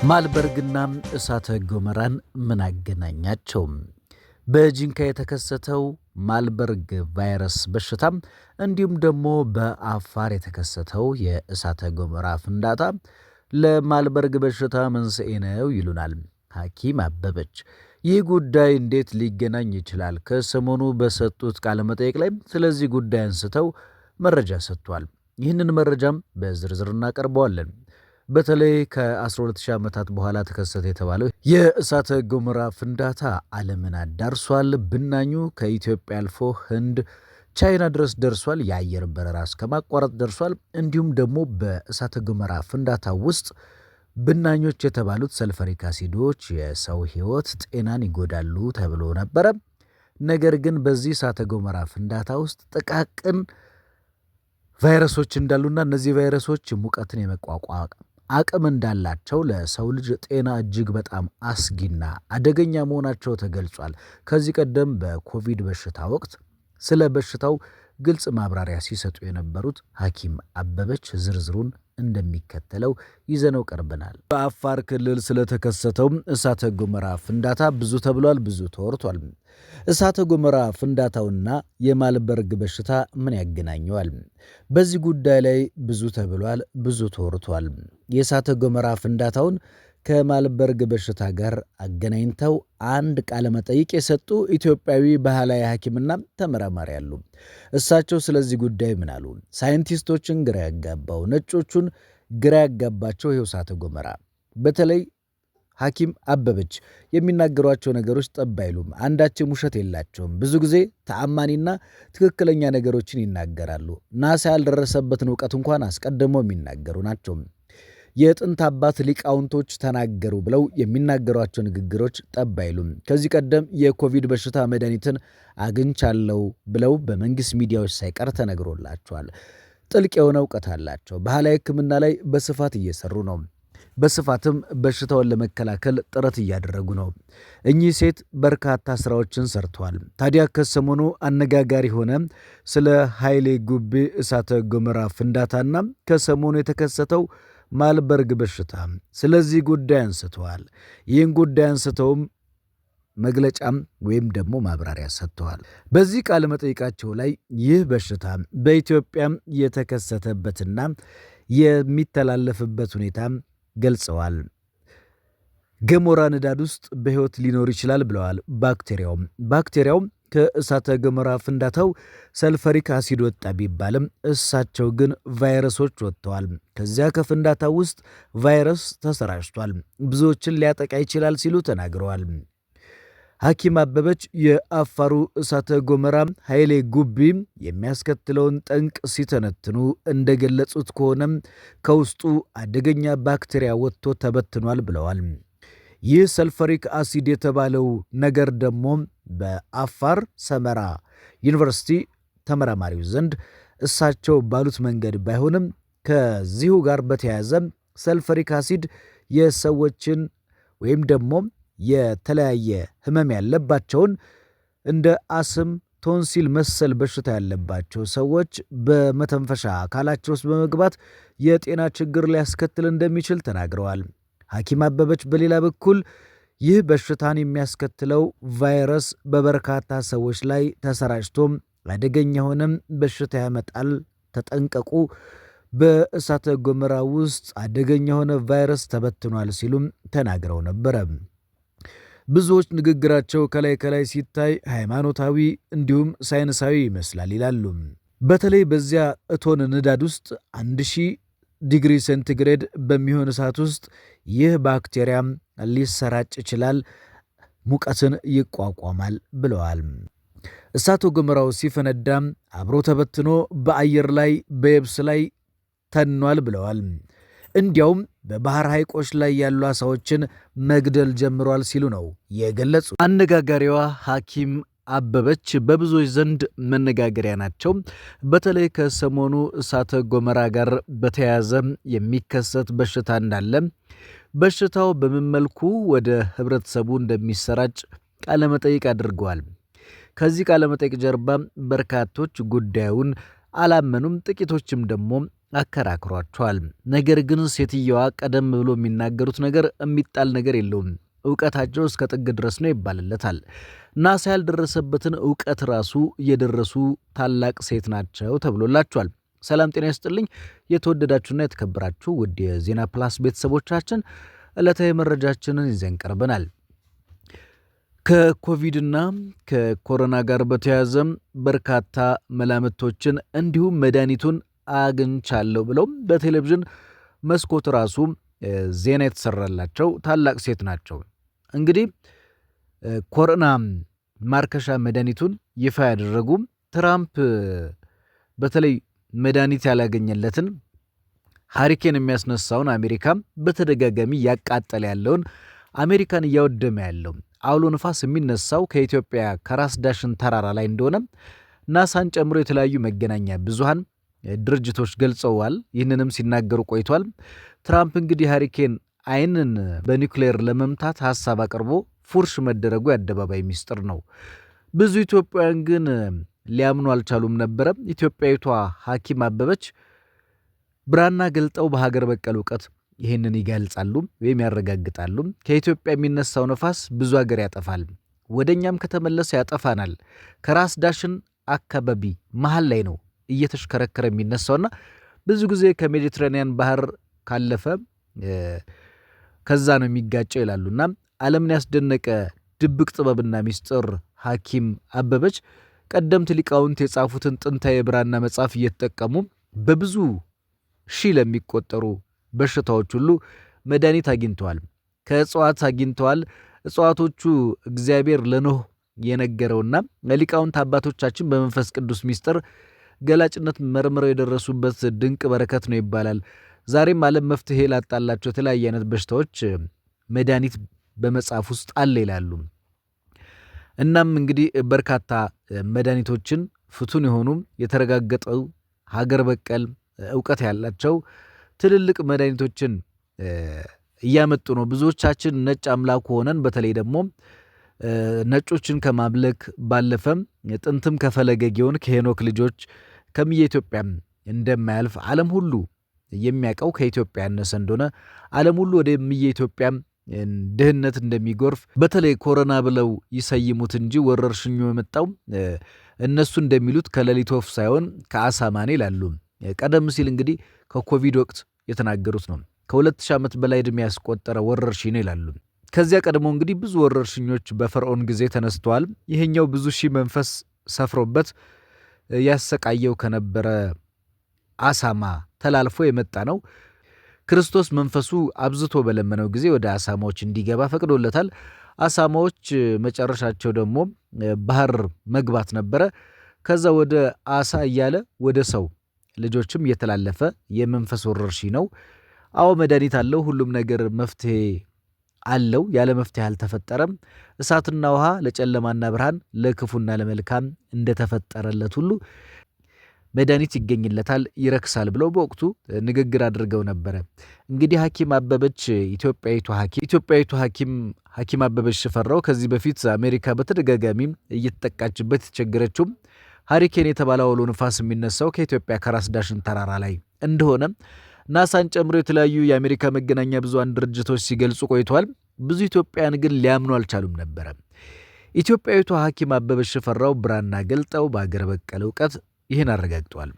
ማልበርግና እሳተ ገሞራን ምን አገናኛቸው? በጂንካ የተከሰተው ማልበርግ ቫይረስ በሽታ እንዲሁም ደግሞ በአፋር የተከሰተው የእሳተ ገሞራ ፍንዳታ ለማልበርግ በሽታ መንስኤ ነው ይሉናል ሐኪም አበበች። ይህ ጉዳይ እንዴት ሊገናኝ ይችላል? ከሰሞኑ በሰጡት ቃለ መጠይቅ ላይ ስለዚህ ጉዳይ አንስተው መረጃ ሰጥቷል። ይህንን መረጃም በዝርዝር እናቀርበዋለን። በተለይ ከ12000 ዓመታት በኋላ ተከሰተ የተባለው የእሳተ ገሞራ ፍንዳታ ዓለምን አዳርሷል። ብናኙ ከኢትዮጵያ አልፎ ህንድ፣ ቻይና ድረስ ደርሷል። የአየር በረራ እስከ ማቋረጥ ደርሷል። እንዲሁም ደግሞ በእሳተ ገሞራ ፍንዳታ ውስጥ ብናኞች የተባሉት ሰልፈሪክ አሲዶች የሰው ህይወት ጤናን ይጎዳሉ ተብሎ ነበረ። ነገር ግን በዚህ እሳተ ገሞራ ፍንዳታ ውስጥ ጥቃቅን ቫይረሶች እንዳሉና እነዚህ ቫይረሶች ሙቀትን የመቋቋም አቅም እንዳላቸው ለሰው ልጅ ጤና እጅግ በጣም አስጊና አደገኛ መሆናቸው ተገልጿል። ከዚህ ቀደም በኮቪድ በሽታ ወቅት ስለ በሽታው ግልጽ ማብራሪያ ሲሰጡ የነበሩት ሐኪም አበበች ዝርዝሩን እንደሚከተለው ይዘነው ቀርበናል። በአፋር ክልል ስለተከሰተው እሳተ ገሞራ ፍንዳታ ብዙ ተብሏል፣ ብዙ ተወርቷል። እሳተ ገሞራ ፍንዳታውና የማልበርግ በሽታ ምን ያገናኘዋል? በዚህ ጉዳይ ላይ ብዙ ተብሏል፣ ብዙ ተወርቷል። የእሳተ ገሞራ ፍንዳታውን ከማልበርግ በሽታ ጋር አገናኝተው አንድ ቃለ መጠይቅ የሰጡ ኢትዮጵያዊ ባህላዊ ሐኪምና ተመራማሪ አሉ። እሳቸው ስለዚህ ጉዳይ ምን አሉ? ሳይንቲስቶችን ግራ ያጋባው፣ ነጮቹን ግራ ያጋባቸው ይኸው እሳተ ገሞራ። በተለይ ሐኪም አበበች የሚናገሯቸው ነገሮች ጠብ አይሉም፣ አንዳችም ውሸት የላቸውም። ብዙ ጊዜ ተአማኒና ትክክለኛ ነገሮችን ይናገራሉ። ናሳ ያልደረሰበትን እውቀት እንኳን አስቀድመው የሚናገሩ ናቸው። የጥንት አባት ሊቃውንቶች ተናገሩ ብለው የሚናገሯቸው ንግግሮች ጠብ አይሉም። ከዚህ ቀደም የኮቪድ በሽታ መድኃኒትን አግኝቻለሁ ብለው በመንግስት ሚዲያዎች ሳይቀር ተነግሮላቸዋል። ጥልቅ የሆነ እውቀት አላቸው። ባህላዊ ሕክምና ላይ በስፋት እየሰሩ ነው። በስፋትም በሽታውን ለመከላከል ጥረት እያደረጉ ነው። እኚህ ሴት በርካታ ስራዎችን ሰርተዋል። ታዲያ ከሰሞኑ አነጋጋሪ ሆነ ስለ ኃይሌ ጉቤ እሳተ ገሞራ ፍንዳታና ከሰሞኑ የተከሰተው ማልበርግ በሽታ ስለዚህ ጉዳይ አንስተዋል። ይህን ጉዳይ አንስተውም መግለጫም ወይም ደግሞ ማብራሪያ ሰጥተዋል። በዚህ ቃለ መጠይቃቸው ላይ ይህ በሽታ በኢትዮጵያም የተከሰተበትና የሚተላለፍበት ሁኔታ ገልጸዋል። ገሞራ ንዳድ ውስጥ በሕይወት ሊኖር ይችላል ብለዋል። ባክቴሪያው ከእሳተ ገሞራ ፍንዳታው ሰልፈሪክ አሲድ ወጣ ቢባልም እሳቸው ግን ቫይረሶች ወጥተዋል። ከዚያ ከፍንዳታው ውስጥ ቫይረስ ተሰራጭቷል፣ ብዙዎችን ሊያጠቃ ይችላል ሲሉ ተናግረዋል። ሐኪም አበበች የአፋሩ እሳተ ገሞራ ኃይሌ ጉቢ የሚያስከትለውን ጠንቅ ሲተነትኑ እንደገለጹት ከሆነም ከውስጡ አደገኛ ባክቴሪያ ወጥቶ ተበትኗል ብለዋል። ይህ ሰልፈሪክ አሲድ የተባለው ነገር ደግሞ በአፋር ሰመራ ዩኒቨርሲቲ ተመራማሪዎች ዘንድ እሳቸው ባሉት መንገድ ባይሆንም ከዚሁ ጋር በተያያዘ ሰልፈሪክ አሲድ የሰዎችን ወይም ደግሞ የተለያየ ህመም ያለባቸውን እንደ አስም፣ ቶንሲል መሰል በሽታ ያለባቸው ሰዎች በመተንፈሻ አካላቸው ውስጥ በመግባት የጤና ችግር ሊያስከትል እንደሚችል ተናግረዋል። ሐኪም አበበች በሌላ በኩል ይህ በሽታን የሚያስከትለው ቫይረስ በበርካታ ሰዎች ላይ ተሰራጭቶም አደገኛ የሆነም በሽታ ያመጣል፣ ተጠንቀቁ፣ በእሳተ ገሞራ ውስጥ አደገኛ የሆነ ቫይረስ ተበትኗል ሲሉም ተናግረው ነበረ። ብዙዎች ንግግራቸው ከላይ ሲታይ ሃይማኖታዊ እንዲሁም ሳይንሳዊ ይመስላል ይላሉ። በተለይ በዚያ እቶን ንዳድ ውስጥ 1000 ዲግሪ ሴንቲግሬድ በሚሆን እሳት ውስጥ ይህ ባክቴሪያም ሊሰራጭ ይችላል፣ ሙቀትን ይቋቋማል ብለዋል። እሳተ ገሞራው ሲፈነዳም አብሮ ተበትኖ በአየር ላይ በየብስ ላይ ተኗል ብለዋል። እንዲያውም በባህር ሐይቆች ላይ ያሉ አሳዎችን መግደል ጀምሯል ሲሉ ነው የገለጹ። አነጋጋሪዋ ሐኪም አበበች በብዙዎች ዘንድ መነጋገሪያ ናቸው። በተለይ ከሰሞኑ እሳተ ገሞራ ጋር በተያያዘ የሚከሰት በሽታ እንዳለ፣ በሽታው በምን መልኩ ወደ ህብረተሰቡ እንደሚሰራጭ ቃለመጠይቅ አድርገዋል። ከዚህ ቃለመጠይቅ ጀርባ በርካቶች ጉዳዩን አላመኑም፣ ጥቂቶችም ደግሞ አከራክሯቸዋል። ነገር ግን ሴትየዋ ቀደም ብሎ የሚናገሩት ነገር የሚጣል ነገር የለውም፣ እውቀታቸው እስከ ጥግ ድረስ ነው ይባልለታል። ናሳ ያልደረሰበትን እውቀት ራሱ እየደረሱ ታላቅ ሴት ናቸው ተብሎላቸዋል። ሰላም ጤና ይስጥልኝ የተወደዳችሁና የተከበራችሁ ውድ የዜና ፕላስ ቤተሰቦቻችን ዕለታዊ መረጃችንን ይዘን ቀርበናል። ከኮቪድና ከኮሮና ጋር በተያያዘም በርካታ መላምቶችን እንዲሁም መድኃኒቱን አግኝቻለሁ ብለው በቴሌቪዥን መስኮት ራሱ ዜና የተሰራላቸው ታላቅ ሴት ናቸው። እንግዲህ ኮሮና ማርከሻ መድኃኒቱን ይፋ ያደረጉ ትራምፕ በተለይ መድኃኒት ያላገኘለትን ሃሪኬን የሚያስነሳውን አሜሪካ በተደጋጋሚ ያቃጠለ ያለውን አሜሪካን እያወደመ ያለው አውሎ ንፋስ የሚነሳው ከኢትዮጵያ ከራስ ዳሽን ተራራ ላይ እንደሆነ ናሳን ጨምሮ የተለያዩ መገናኛ ብዙሃን ድርጅቶች ገልጸዋል። ይህንንም ሲናገሩ ቆይቷል። ትራምፕ እንግዲህ ሃሪኬን አይንን በኒውክሌር ለመምታት ሐሳብ አቅርቦ ፉርሽ መደረጉ የአደባባይ ሚስጥር ነው። ብዙ ኢትዮጵያውያን ግን ሊያምኑ አልቻሉም ነበረ። ኢትዮጵያዊቷ ሐኪም አበበች ብራና ገልጠው በሀገር በቀል እውቀት ይህንን ይገልጻሉ ወይም ያረጋግጣሉ። ከኢትዮጵያ የሚነሳው ነፋስ ብዙ ሀገር ያጠፋል፣ ወደኛም ከተመለሰ ያጠፋናል። ከራስ ዳሽን አካባቢ መሃል ላይ ነው እየተሽከረከረ የሚነሳውና ብዙ ጊዜ ከሜዲትራኒያን ባህር ካለፈ ከዛ ነው የሚጋጨው ይላሉና ዓለምን ያስደነቀ ድብቅ ጥበብና ሚስጥር ሐኪም አበበች ቀደምት ሊቃውንት የጻፉትን ጥንታዊ የብራና መጽሐፍ እየተጠቀሙ በብዙ ሺህ ለሚቆጠሩ በሽታዎች ሁሉ መድኃኒት አግኝተዋል። ከእጽዋት አግኝተዋል። እጽዋቶቹ እግዚአብሔር ለኖህ የነገረውና ለሊቃውንት አባቶቻችን በመንፈስ ቅዱስ ሚስጥር ገላጭነት መርምረው የደረሱበት ድንቅ በረከት ነው ይባላል። ዛሬም ዓለም መፍትሄ ላጣላቸው የተለያየ አይነት በሽታዎች መድኃኒት በመጽሐፍ ውስጥ አለ ይላሉ። እናም እንግዲህ በርካታ መድኃኒቶችን ፍቱን የሆኑ የተረጋገጠው ሀገር በቀል እውቀት ያላቸው ትልልቅ መድኃኒቶችን እያመጡ ነው። ብዙዎቻችን ነጭ አምላክ ሆነን በተለይ ደግሞ ነጮችን ከማምለክ ባለፈም ጥንትም ከፈለገ ጊዮን ከሄኖክ ልጆች ከምየ ኢትዮጵያም እንደማያልፍ ዓለም ሁሉ የሚያውቀው ከኢትዮጵያ ያነሰ እንደሆነ ዓለም ሁሉ ወደ ምየ ኢትዮጵያም ድህነት እንደሚጎርፍ በተለይ ኮሮና ብለው ይሰይሙት እንጂ ወረርሽኙ የመጣው እነሱ እንደሚሉት ከሌሊት ወፍ ሳይሆን ከአሳማኔ ይላሉ። ቀደም ሲል እንግዲህ ከኮቪድ ወቅት የተናገሩት ነው። ከ2000 ዓመት በላይ ዕድሜ ያስቆጠረ ወረርሽኝ ነው ይላሉ። ከዚያ ቀድሞ እንግዲህ ብዙ ወረርሽኞች በፈርዖን ጊዜ ተነስተዋል። ይሄኛው ብዙ ሺህ መንፈስ ሰፍሮበት ያሰቃየው ከነበረ አሳማ ተላልፎ የመጣ ነው። ክርስቶስ መንፈሱ አብዝቶ በለመነው ጊዜ ወደ አሳማዎች እንዲገባ ፈቅዶለታል። አሳማዎች መጨረሻቸው ደግሞ ባህር መግባት ነበረ። ከዛ ወደ አሳ እያለ ወደ ሰው ልጆችም እየተላለፈ የመንፈስ ወረርሽኝ ነው። አዎ መድኃኒት አለው። ሁሉም ነገር መፍትሄ አለው። ያለ መፍትሄ አልተፈጠረም። እሳትና ውሃ ለጨለማና ብርሃን ለክፉና ለመልካም እንደተፈጠረለት ሁሉ መድኃኒት ይገኝለታል፣ ይረክሳል ብለው በወቅቱ ንግግር አድርገው ነበረ። እንግዲህ ሐኪም አበበች ኢትዮጵያዊቱ ሐኪም አበበች ሽፈራው ከዚህ በፊት አሜሪካ በተደጋጋሚ እየተጠቃችበት የተቸገረችው ሃሪኬን የተባለው አውሎ ንፋስ የሚነሳው ከኢትዮጵያ ከራስ ዳሽን ተራራ ላይ እንደሆነ ናሳን ጨምሮ የተለያዩ የአሜሪካ መገናኛ ብዙሃን ድርጅቶች ሲገልጹ ቆይተዋል። ብዙ ኢትዮጵያውያን ግን ሊያምኑ አልቻሉም ነበረ። ኢትዮጵያዊቷ ሐኪም አበበች ሽፈራው ብራና ገልጠው በአገር በቀል እውቀት ይህን አረጋግጠዋል።